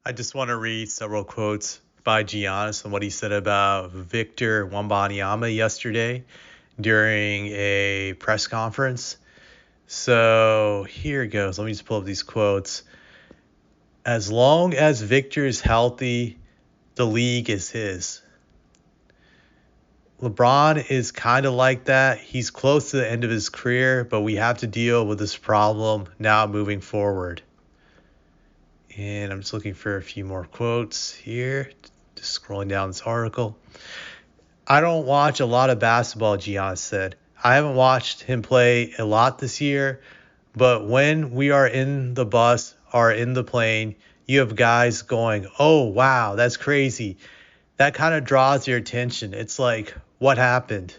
I just want to read several quotes by Giannis and what he said about Victor Wembanyama yesterday during a press conference. So here it goes. Let me just pull up these quotes. As long as Victor is healthy, the league is his. LeBron is kind of like that. He's close to the end of his career, but we have to deal with this problem now moving forward. And I'm just looking for a few more quotes here. Just scrolling down this article. I don't watch a lot of basketball, Giannis said. I haven't watched him play a lot this year, but when we are in the bus or in the plane, you have guys going, oh, wow, that's crazy. That kind of draws your attention. It's like, what happened?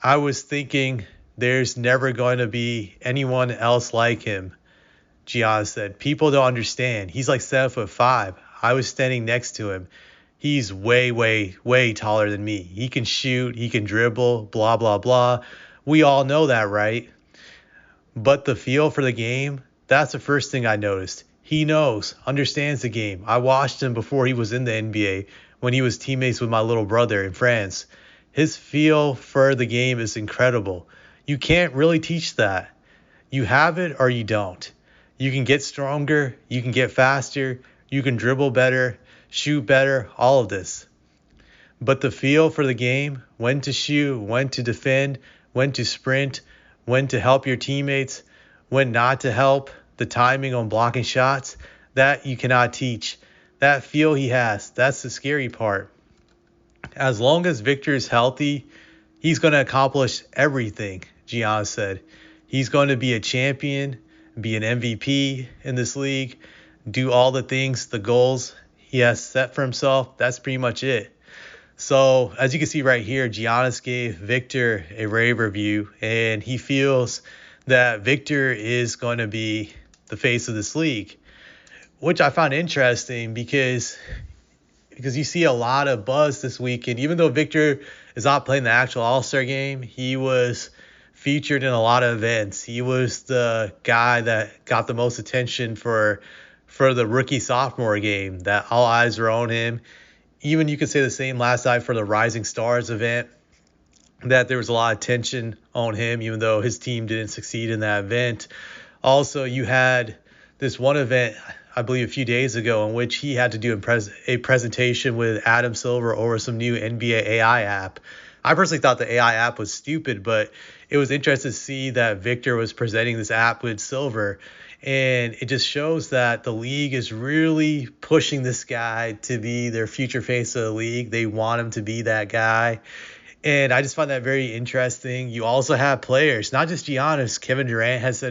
I was thinking there's never going to be anyone else like him. Giannis said, people don't understand. He's like 7'5". I was standing next to him. He's way, way, way taller than me. He can shoot, he can dribble, blah, blah, blah. We all know that, right? But the feel for the game, that's the first thing I noticed. He knows, understands the game. I watched him before he was in the NBA when he was teammates with my little brother in France. His feel for the game is incredible. You can't really teach that. You have it or you don't. You can get stronger, you can get faster, you can dribble better, shoot better, all of this. But the feel for the game, when to shoot, when to defend, when to sprint, when to help your teammates, when not to help, the timing on blocking shots, that you cannot teach. That feel he has, that's the scary part. As long as Victor is healthy, he's going to accomplish everything, Giannis said. He's going to be a champion, be an MVP in this league, do all the things, the goals he has set for himself. That's pretty much it. So as you can see right here, Giannis gave Victor a rave review, and he feels that Victor is going to be the face of this league, which I found interesting because you see a lot of buzz this weekend. Even though Victor is not playing the actual All-Star game, he was featured in a lot of events. He was the guy that got the most attention for the rookie sophomore game, that all eyes were on him. Even you could say the same last night for the Rising Stars event, that there was a lot of tension on him, even though his team didn't succeed in that event. Also, you had this one event, I believe a few days ago, in which he had to do a presentation with Adam Silver over some new NBA AI app. I personally thought the AI app was stupid, but it was interesting to see that Victor was presenting this app with Silver. And it just shows that the league is really pushing this guy to be their future face of the league. They want him to be that guy. And I just find that very interesting. You also have players, not just Giannis. Kevin Durant has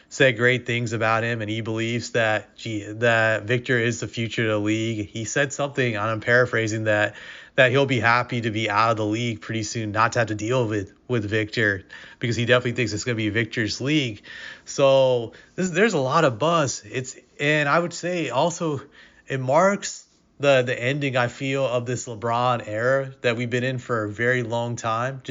said great things about him, and he believes that Victor is the future of the league. He said something, I'm paraphrasing, that he'll be happy to be out of the league pretty soon, not to have to deal with Victor, because he definitely thinks it's going to be Victor's league. So there's a lot of buzz. And I would say also it marks the ending, I feel, of this LeBron era that we've been in for a very long time.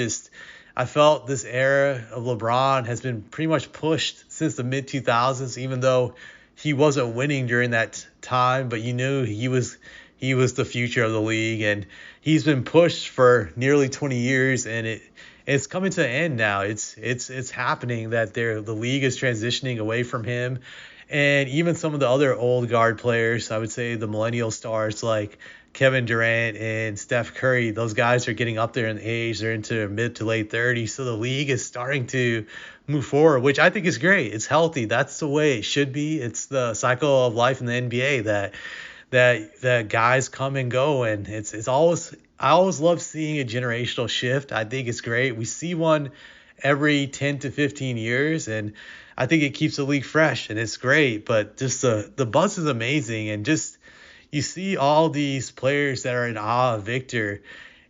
I felt this era of LeBron has been pretty much pushed since the mid 2000s, even though he wasn't winning during that time, but you knew he was the future of the league, and he's been pushed for nearly 20 years, and it's coming to an end now. It's happening that the league is transitioning away from him. And even some of the other old guard players, I would say the millennial stars like Kevin Durant and Steph Curry, those guys are getting up there in age. They're into mid to late 30s. So the league is starting to move forward, which I think is great. It's healthy. That's the way it should be. It's the cycle of life in the NBA that guys come and go. And I always love seeing a generational shift. I think it's great. We see one every 10 to 15 years, and I think it keeps the league fresh, and it's great. But just the buzz is amazing, and just you see all these players that are in awe of Victor,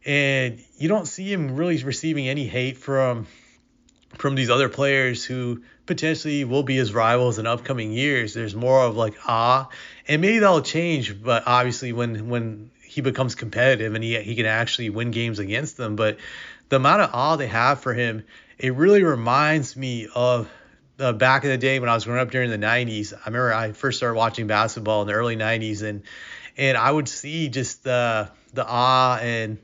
and you don't see him really receiving any hate from these other players who potentially will be his rivals in upcoming years. There's more of like awe, and maybe that'll change, but obviously when he becomes competitive and he can actually win games against them. But the amount of awe they have for him, it really reminds me of back in the day when I was growing up during the 90s. I remember I first started watching basketball in the early 90s, and I would see just the awe and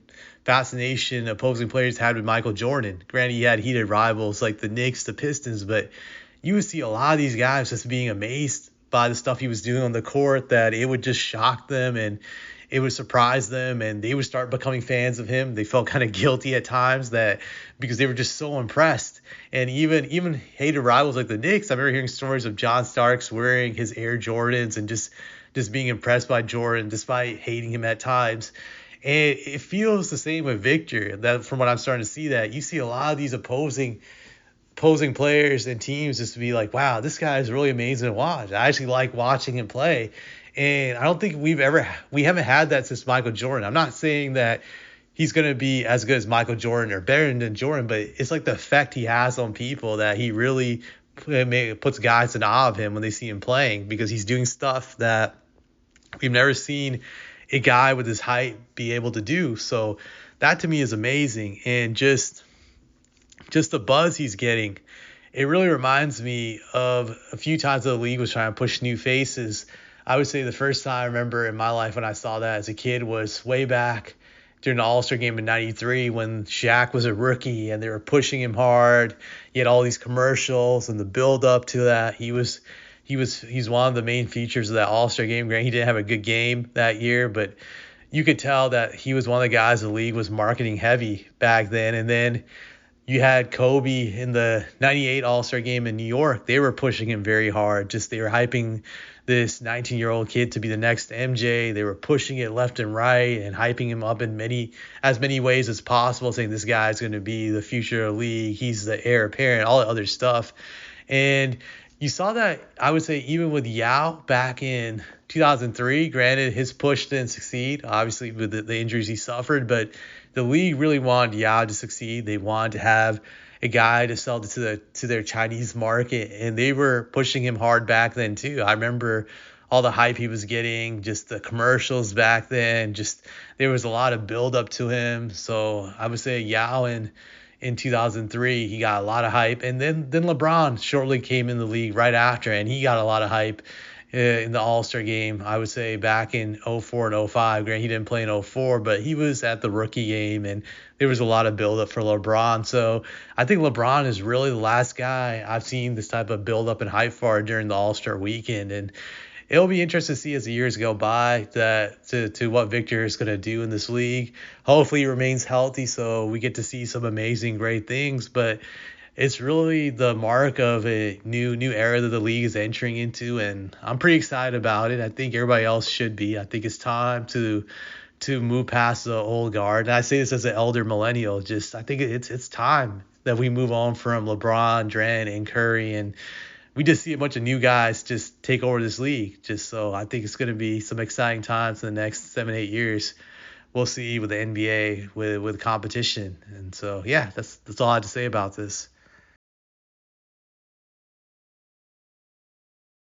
fascination opposing players had with Michael Jordan. Granted, he had heated rivals like the Knicks, the Pistons, but you would see a lot of these guys just being amazed by the stuff he was doing on the court, that it would just shock them and it would surprise them, and they would start becoming fans of him. They felt kind of guilty at times that because they were just so impressed. And even hated rivals like the Knicks. I remember hearing stories of John Starks wearing his Air Jordans and just being impressed by Jordan despite hating him at times. And it feels the same with Victor. That from what I'm starting to see, that you see a lot of these opposing players and teams just to be like, wow, this guy is really amazing to watch. I actually like watching him play. And I don't think we haven't had that since Michael Jordan. I'm not saying that he's going to be as good as Michael Jordan or better than Jordan, but it's like the effect he has on people that he really puts guys in awe of him when they see him playing, because he's doing stuff that we've never seen a guy with his height be able to do. So that to me is amazing. And just the buzz he's getting, it really reminds me of a few times the league was trying to push new faces. I would say the first time I remember in my life when I saw that as a kid was way back during the All-Star game in '93 when Shaq was a rookie and they were pushing him hard. He had all these commercials and the build up to that. He's one of the main features of that All-Star game. Granted, he didn't have a good game that year, but you could tell that he was one of the guys the league was marketing heavy back then. And then you had Kobe in the '98 All-Star game in New York. They were pushing him very hard. They were hyping this 19-year-old kid to be the next MJ. They were pushing it left and right and hyping him up in as many ways as possible, saying this guy's going to be the future of the league. He's the heir apparent, all the other stuff. And you saw that, I would say, even with Yao back in 2003. Granted, his push didn't succeed, obviously, with the injuries he suffered, but the league really wanted Yao to succeed. They wanted to have a guy to sell to their Chinese market, and they were pushing him hard back then too. I remember all the hype he was getting, just the commercials back then, just there was a lot of build up to him. So I would say Yao in 2003, he got a lot of hype, and then LeBron shortly came in the league right after, and he got a lot of hype in the All-Star game, I would say back in '04 and '05. Granted, he didn't play in '04, but he was at the rookie game, and there was a lot of build-up for LeBron. So I think LeBron is really the last guy I've seen this type of build-up and hype for during the All-Star weekend. And it'll be interesting to see as the years go by to what Victor is going to do in this league. Hopefully he remains healthy so we get to see some amazing, great things. But it's really the mark of a new era that the league is entering into, and I'm pretty excited about it. I think everybody else should be. I think it's time to move past the old guard. And I say this as an elder millennial. I think it's time that we move on from LeBron, Durant, and Curry, and we just see a bunch of new guys just take over this league. So I think it's going to be some exciting times in the next 7-8 years. We'll see with the NBA with competition. And so, yeah, that's all I have to say about this.